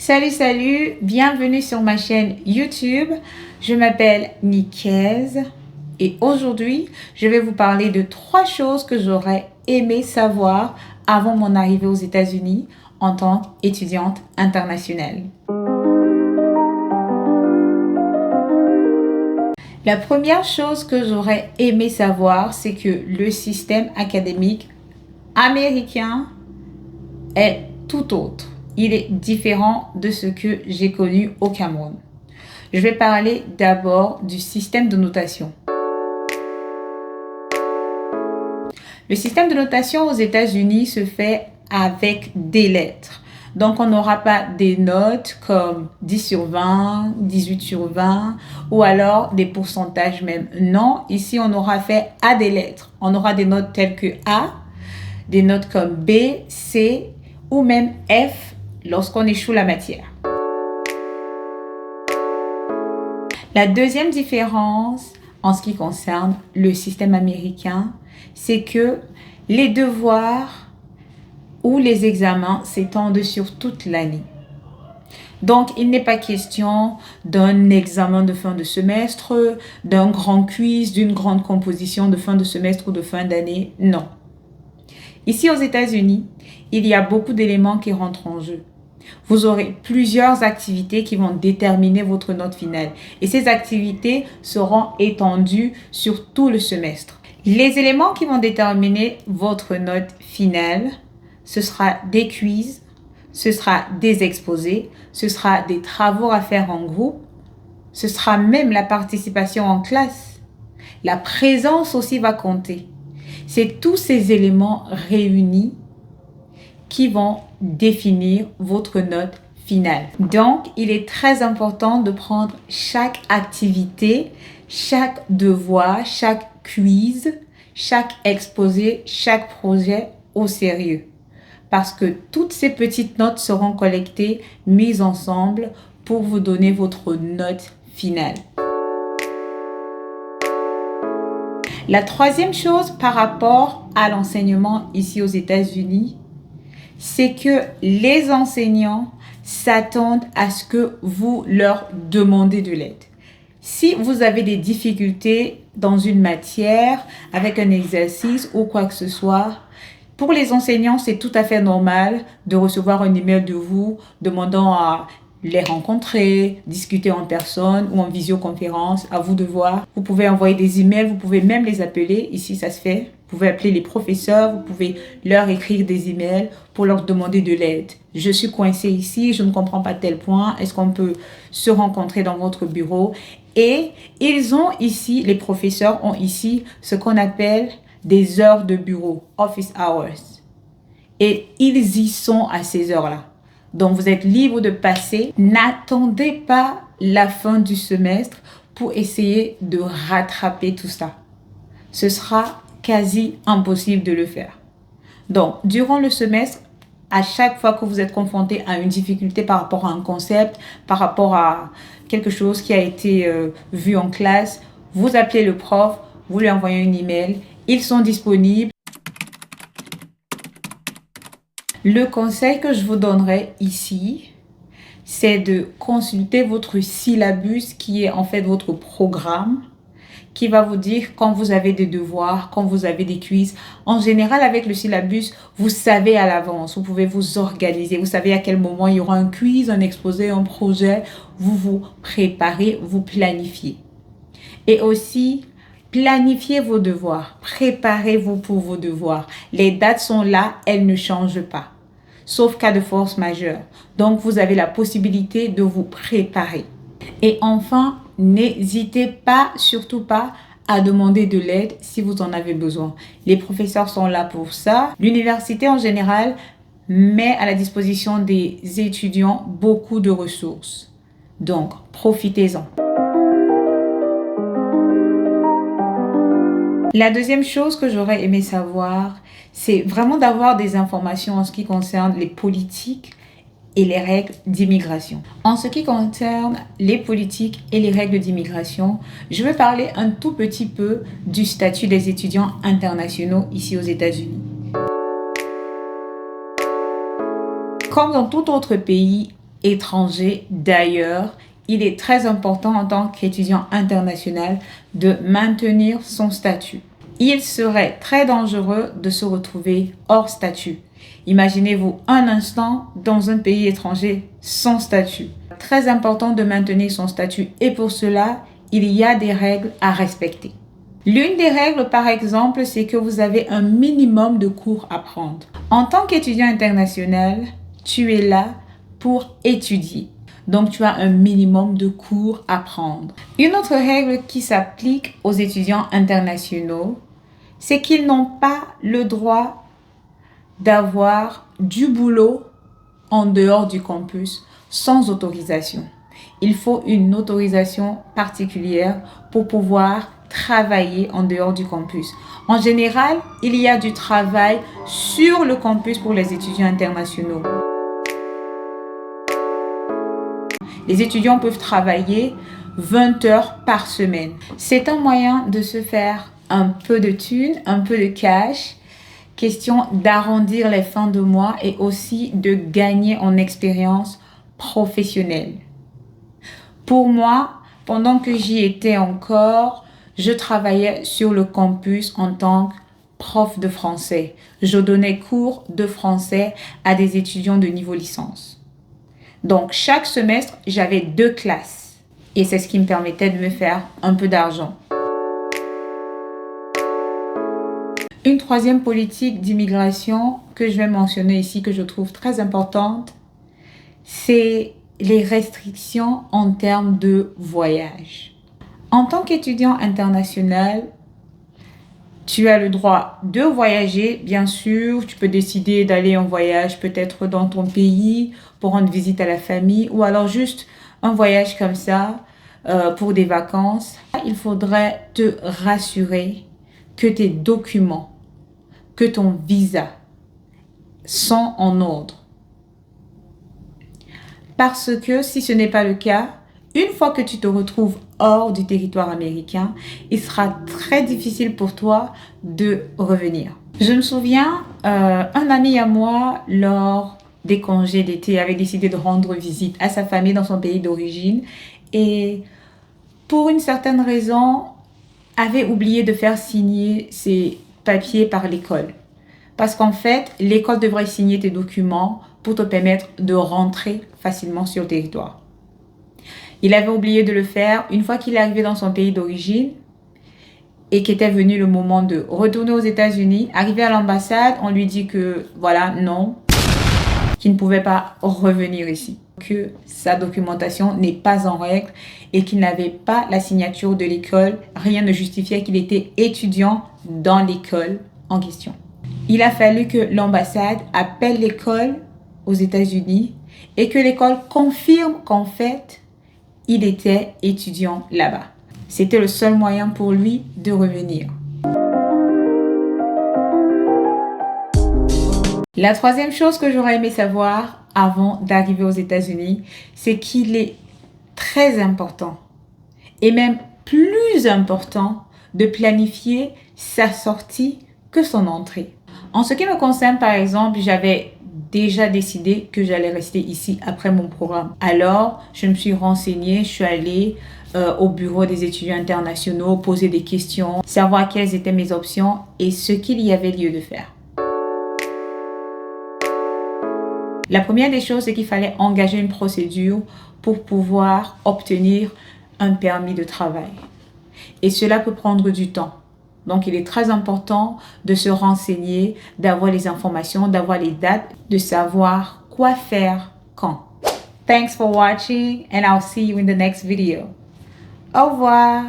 Salut, bienvenue sur ma chaîne YouTube. Je m'appelle Nicaise et aujourd'hui, je vais vous parler de 3 choses que j'aurais aimé savoir avant mon arrivée aux États-Unis en tant qu'étudiante internationale. La première chose que j'aurais aimé savoir, c'est que le système académique américain est tout autre. Il est différent de ce que j'ai connu au Cameroun. Je vais parler d'abord du système de notation. Le système de notation aux États-Unis se fait avec des lettres. Donc, on n'aura pas des notes comme 10 sur 20, 18 sur 20 ou alors des pourcentages même. Non, ici, on aura fait à des lettres. On aura des notes telles que A, des notes comme B, C ou même F lorsqu'on échoue la matière. La deuxième différence en ce qui concerne le système américain, c'est que les devoirs ou les examens s'étendent sur toute l'année. Donc, il n'est pas question d'un examen de fin de semestre, d'un grand quiz, d'une grande composition de fin de semestre ou de fin d'année. Non. Ici, aux États-Unis, il y a beaucoup d'éléments qui rentrent en jeu. Vous aurez plusieurs activités qui vont déterminer votre note finale. Et ces activités seront étendues sur tout le semestre. Les éléments qui vont déterminer votre note finale, ce sera des quiz, ce sera des exposés, ce sera des travaux à faire en groupe, ce sera même la participation en classe. La présence aussi va compter. C'est tous ces éléments réunis qui vont définir votre note finale. Donc, il est très important de prendre chaque activité, chaque devoir, chaque quiz, chaque exposé, chaque projet au sérieux. Parce que toutes ces petites notes seront collectées, mises ensemble pour vous donner votre note finale. La troisième chose par rapport à l'enseignement ici aux États-Unis, c'est que les enseignants s'attendent à ce que vous leur demandez de l'aide. Si vous avez des difficultés dans une matière, avec un exercice ou quoi que ce soit, pour les enseignants, c'est tout à fait normal de recevoir un email de vous demandant à les rencontrer, discuter en personne ou en visioconférence, à vous de voir. Vous pouvez envoyer des emails, vous pouvez même les appeler. Ici, ça se fait. Vous pouvez appeler les professeurs, vous pouvez leur écrire des emails pour leur demander de l'aide. Je suis coincée ici, je ne comprends pas tel point. Est-ce qu'on peut se rencontrer dans votre bureau? Et ils ont ici, les professeurs ont ici ce qu'on appelle des heures de bureau, office hours. Et ils y sont à ces heures-là. Donc, vous êtes libre de passer. N'attendez pas la fin du semestre pour essayer de rattraper tout ça. Ce sera quasi impossible de le faire. Donc, durant le semestre, à chaque fois que vous êtes confronté à une difficulté par rapport à un concept, par rapport à quelque chose qui a été vu en classe, vous appelez le prof, vous lui envoyez un email, ils sont disponibles. Le conseil que je vous donnerai ici, c'est de consulter votre syllabus qui est en fait votre programme, qui va vous dire quand vous avez des devoirs, quand vous avez des quiz. En général, avec le syllabus, vous savez à l'avance, vous pouvez vous organiser. Vous savez à quel moment il y aura un quiz, un exposé, un projet. Vous vous préparez, vous planifiez. Et aussi, planifiez vos devoirs. Préparez-vous pour vos devoirs. Les dates sont là, elles ne changent pas. Sauf cas de force majeure. Donc, vous avez la possibilité de vous préparer. Et enfin, n'hésitez pas, surtout pas, à demander de l'aide si vous en avez besoin. Les professeurs sont là pour ça. L'université en général met à la disposition des étudiants beaucoup de ressources. Donc, profitez-en. La deuxième chose que j'aurais aimé savoir, c'est vraiment d'avoir des informations en ce qui concerne les politiques et les règles d'immigration. En ce qui concerne les politiques et les règles d'immigration, je vais parler un tout petit peu du statut des étudiants internationaux ici aux États-Unis. Comme dans tout autre pays, étranger. D'ailleurs, il est très important en tant qu'étudiant international de maintenir son statut. Il serait très dangereux de se retrouver hors statut. Imaginez-vous un instant dans un pays étranger sans statut. Très important de maintenir son statut et pour cela, il y a des règles à respecter. L'une des règles, par exemple, c'est que vous avez un minimum de cours à prendre. En tant qu'étudiant international, tu es là pour étudier. Donc, tu as un minimum de cours à prendre. Une autre règle qui s'applique aux étudiants internationaux, c'est qu'ils n'ont pas le droit d'avoir du boulot en dehors du campus sans autorisation. Il faut une autorisation particulière pour pouvoir travailler en dehors du campus. En général, il y a du travail sur le campus pour les étudiants internationaux. Les étudiants peuvent travailler 20 heures par semaine. C'est un moyen de se faire un peu de thunes, un peu de cash, question d'arrondir les fins de mois et aussi de gagner en expérience professionnelle. Pour moi, pendant que j'y étais encore, je travaillais sur le campus en tant que prof de français. Je donnais cours de français à des étudiants de niveau licence. Donc, chaque semestre, j'avais 2 classes. Et c'est ce qui me permettait de me faire un peu d'argent. Une troisième politique d'immigration que je vais mentionner ici, que je trouve très importante, c'est les restrictions en termes de voyage. En tant qu'étudiant international, tu as le droit de voyager, bien sûr. Tu peux décider d'aller en voyage peut-être dans ton pays pour rendre visite à la famille ou alors juste un voyage comme ça pour des vacances. Il faudrait te rassurer que tes documents, que ton visa sont en ordre. Parce que si ce n'est pas le cas, une fois que tu te retrouves hors du territoire américain, il sera très difficile pour toi de revenir. Je me souviens, un ami à moi, lors des congés d'été, avait décidé de rendre visite à sa famille dans son pays d'origine et pour une certaine raison, avait oublié de faire signer ses papiers par l'école. Parce qu'en fait, l'école devrait signer tes documents pour te permettre de rentrer facilement sur le territoire. Il avait oublié de le faire une fois qu'il est arrivé dans son pays d'origine et qu'était venu le moment de retourner aux États-Unis. Arrivé à l'ambassade, on lui dit que voilà, non, qu'il ne pouvait pas revenir ici, que sa documentation n'est pas en règle et qu'il n'avait pas la signature de l'école. Rien ne justifiait qu'il était étudiant dans l'école en question. Il a fallu que l'ambassade appelle l'école aux États-Unis et que l'école confirme qu'en fait, il était étudiant là-bas. C'était le seul moyen pour lui de revenir. La troisième chose que j'aurais aimé savoir avant d'arriver aux États-Unis, c'est qu'il est très important et même plus important de planifier sa sortie que son entrée. En ce qui me concerne, par exemple, j'avais déjà décidé que j'allais rester ici après mon programme. Alors, je me suis renseignée, je suis allée au bureau des étudiants internationaux, poser des questions, savoir quelles étaient mes options et ce qu'il y avait lieu de faire. La première des choses, c'est qu'il fallait engager une procédure pour pouvoir obtenir un permis de travail. Et cela peut prendre du temps. Donc, il est très important de se renseigner, d'avoir les informations, d'avoir les dates, de savoir quoi faire quand. Thanks for watching and I'll see you in the next video. Au revoir.